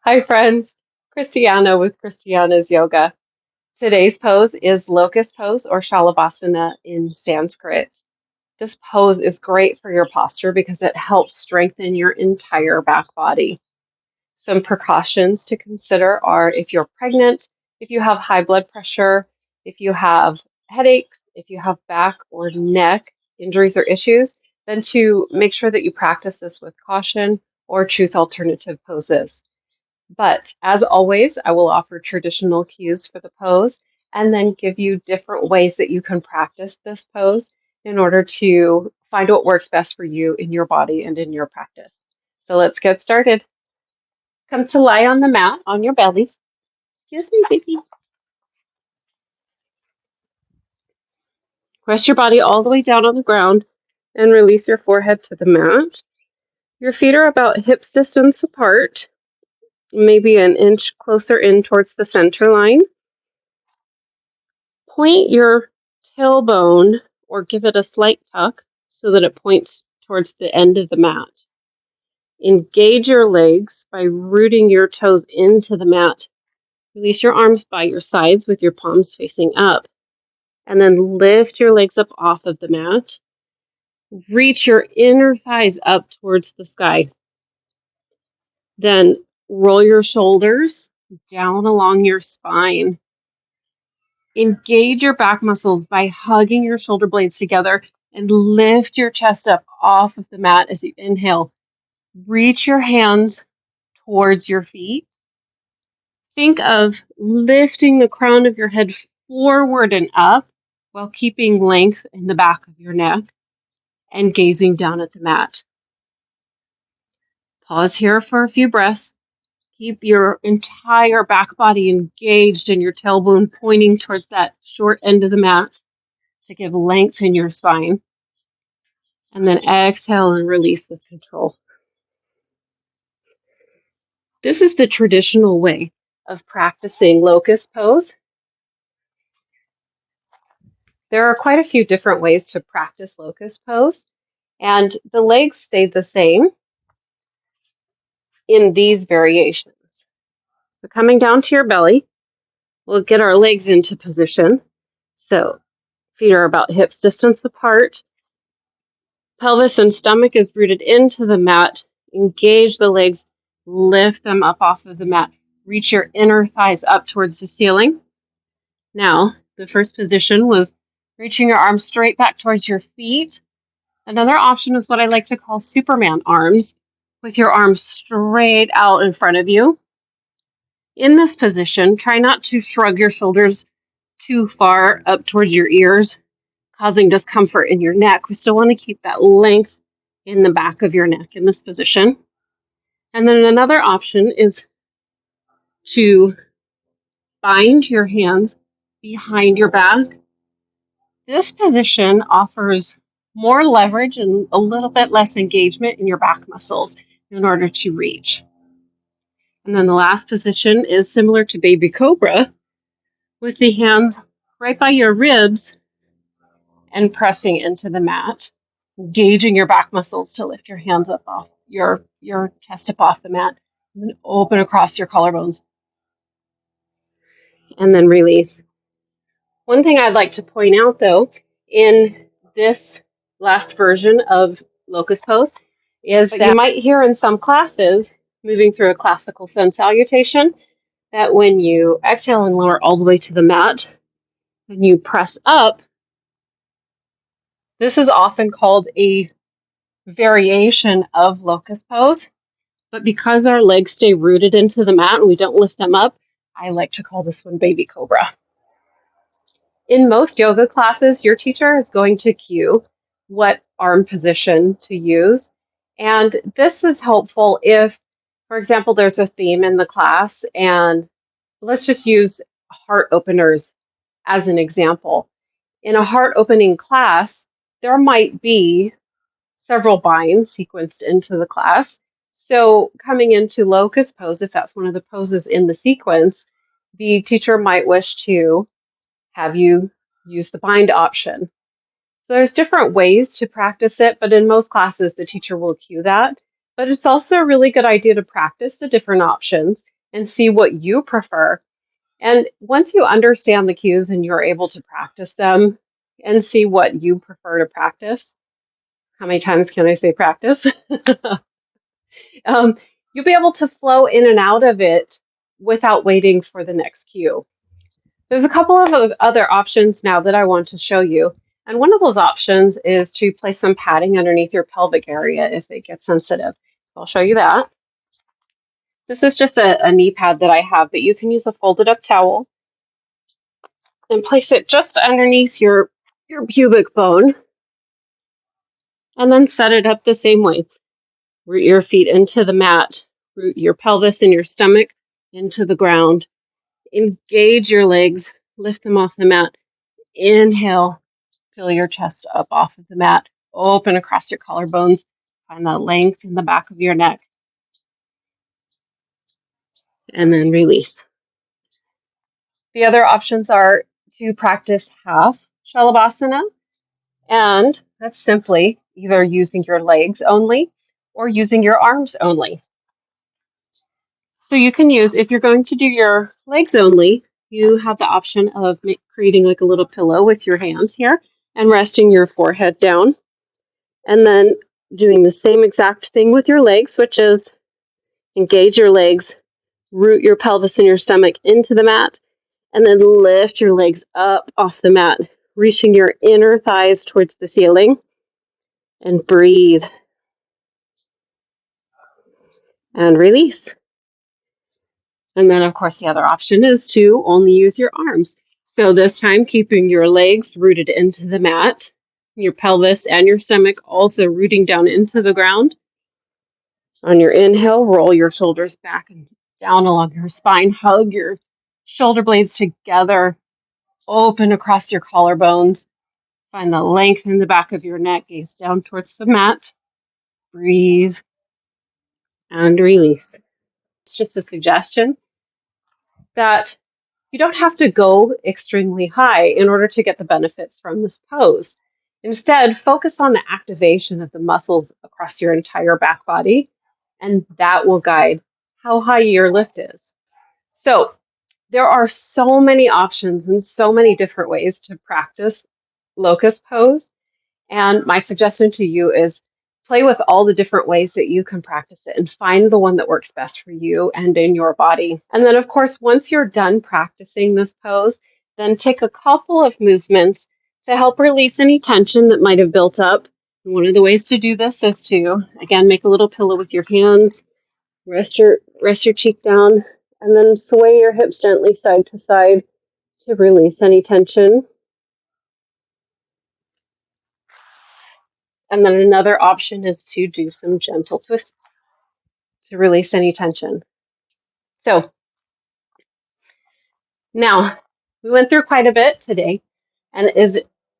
Hi, friends. Christiana with Christiana's Yoga. Today's pose is Locust Pose or Salabhasana in Sanskrit. This pose is great for your posture because it helps strengthen your entire back body. Some precautions to consider are if you're pregnant, if you have high blood pressure, if you have headaches, if you have back or neck injuries or issues, then to make sure that you practice this with caution or choose alternative poses. But as always, I will offer traditional cues for the pose and then give you different ways that you can practice this pose in order to find what works best for you in your body and in your practice. So let's get started. Come to lie on the mat on your belly. Excuse me, baby. Press your body all the way down on the ground and release your forehead to the mat. Your feet are about hips distance apart, maybe an inch closer in towards the center line. Point your tailbone or give it a slight tuck so that it points towards the end of the mat. Engage your legs by rooting your toes into the mat. Release your arms by your sides with your palms facing up. And then lift your legs up off of the mat. Reach your inner thighs up towards the sky. Then roll your shoulders down along your spine. Engage your back muscles by hugging your shoulder blades together and lift your chest up off of the mat as you inhale. Reach your hands towards your feet. Think of lifting the crown of your head forward and up while keeping length in the back of your neck and gazing down at the mat. Pause here for a few breaths. Keep your entire back body engaged and your tailbone pointing towards that short end of the mat to give length in your spine. And then exhale and release with control. This is the traditional way of practicing locust pose. There are quite a few different ways to practice locust pose, and the legs stay the same in these variations. So coming down to your belly, we'll get our legs into position. So feet are about hips distance apart. Pelvis and stomach is rooted into the mat. Engage the legs, lift them up off of the mat. Reach your inner thighs up towards the ceiling. Now, the first position was reaching your arms straight back towards your feet. Another option is what I like to call Superman arms, with your arms straight out in front of you. In this position, try not to shrug your shoulders too far up towards your ears, causing discomfort in your neck. We still want to keep that length in the back of your neck in this position. And then another option is to bind your hands behind your back. This position offers more leverage and a little bit less engagement in your back muscles in order to reach. And then the last position is similar to baby cobra, with the hands right by your ribs and pressing into the mat, engaging your back muscles to lift your hands up off your chest up off the mat, and then open across your collarbones, and then release. One thing I'd like to point out, though, in this last version of Locust Pose is that you might hear in some classes, moving through a classical sun salutation, that when you exhale and lower all the way to the mat, when you press up, this is often called a variation of Locust Pose, but because our legs stay rooted into the mat and we don't lift them up, I like to call this one Baby Cobra. In most yoga classes, your teacher is going to cue what arm position to use. And this is helpful if, for example, there's a theme in the class, and let's just use heart openers as an example. In a heart opening class, there might be several binds sequenced into the class. So coming into locust pose, if that's one of the poses in the sequence, the teacher might wish to have you use the bind option. So there's different ways to practice it, but in most classes, the teacher will cue that. But it's also a really good idea to practice the different options and see what you prefer. And once you understand the cues and you're able to practice them and see what you prefer to practice, how many times can I say practice? um, you'll be able to flow in and out of it without waiting for the next cue. There's a couple of other options now that I want to show you. And one of those options is to place some padding underneath your pelvic area if it gets sensitive. So I'll show you that. This is just a knee pad that I have, but you can use a folded up towel and place it just underneath your pubic bone and then set it up the same way. Root your feet into the mat, root your pelvis and your stomach into the ground. Engage your legs, lift them off the mat. Inhale, fill your chest up off of the mat. Open across your collarbones. Find that length in the back of your neck. And then release. The other options are to practice half Salabhasana, and that's simply either using your legs only or using your arms only. So you can use, if you're going to do your legs only, you have the option of creating like a little pillow with your hands here and resting your forehead down. And then doing the same exact thing with your legs, which is engage your legs, root your pelvis and your stomach into the mat, and then lift your legs up off the mat, reaching your inner thighs towards the ceiling, and breathe. And release. And then, of course, the other option is to only use your arms. So this time, keeping your legs rooted into the mat, your pelvis and your stomach also rooting down into the ground. On your inhale, roll your shoulders back and down along your spine. Hug your shoulder blades together. Open across your collarbones. Find the length in the back of your neck. Gaze down towards the mat. Breathe and release. It's just a suggestion that you don't have to go extremely high in order to get the benefits from this pose. Instead, focus on the activation of the muscles across your entire back body, and that will guide how high your lift is. So there are so many options and so many different ways to practice Locust Pose. And my suggestion to you is play with all the different ways that you can practice it and find the one that works best for you and in your body. And then, of course, once you're done practicing this pose, then take a couple of movements to help release any tension that might have built up. And one of the ways to do this is to, again, make a little pillow with your hands, rest your cheek down, and then sway your hips gently side to side to release any tension. And then another option is to do some gentle twists to release any tension. So now we went through quite a bit today. And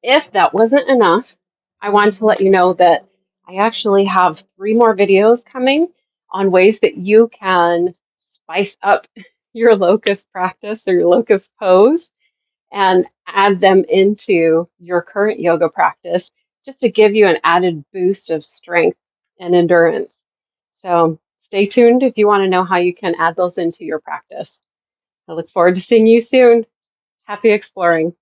if that wasn't enough, I wanted to let you know that I actually have 3 more videos coming on ways that you can spice up your locust practice or your locust pose and add them into your current yoga practice just to give you an added boost of strength and endurance. So stay tuned if you want to know how you can add those into your practice. I look forward to seeing you soon. Happy exploring.